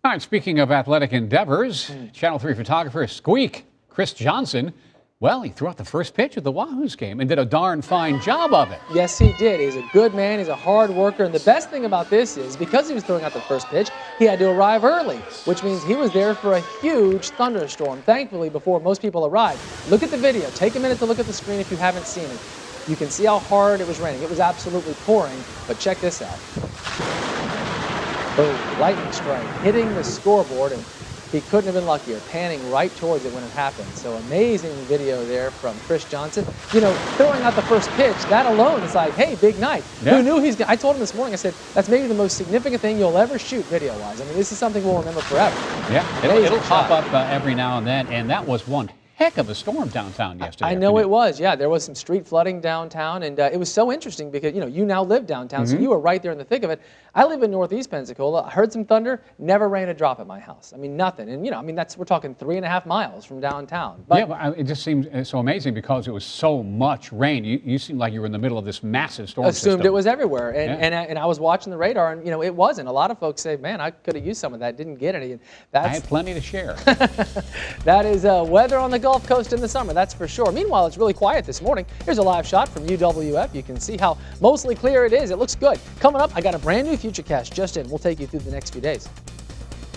All right, speaking of athletic endeavors, Channel 3 photographer Squeak Chris Johnson, well, he threw out the first pitch of the Wahoos game and did a darn fine job of it. Yes, he did. He's a good man. He's a hard worker. And the best thing about this is because he was throwing out the first pitch, he had to arrive early, which means he was there for a huge thunderstorm, thankfully, before most people arrived. Look at the video. Take a minute to look at the screen if you haven't seen it. You can see how hard it was raining. It was absolutely pouring, but check this out. Boom, lightning strike hitting the scoreboard, and he couldn't have been luckier, panning right towards it when it happened. So amazing video there from Chris Johnson. You know, throwing out the first pitch, that alone is like, hey, big night. Yeah. Who knew he's gonna, I told him this morning, I said, that's maybe the most significant thing you'll ever shoot video-wise. I mean, this is something we'll remember forever. Yeah, it'll pop up every now and then, and that was one heck of a storm downtown yesterday. I know it was, yeah. There was some street flooding downtown, and it was so interesting because, you know, you now live downtown, so you were right there in the thick of it. I live in Northeast Pensacola. I heard some thunder, never rained a drop at my house. I mean, nothing. And, you know, I mean, we're talking 3.5 miles from downtown. But, yeah, but it just seems so amazing because it was so much rain. You seemed like you were in the middle of this massive storm assumed system. it was everywhere. And I was watching the radar, and, you know, it wasn't. A lot of folks say, man, I could have used some of that, didn't get any. And I had plenty to share. That is weather on the Gulf Coast in the summer, that's for sure. Meanwhile, it's really quiet this morning. Here's a live shot from UWF. You can see how mostly clear it is. It looks good. Coming up, I got a brand new Futurecast just in. We'll take you through the next few days.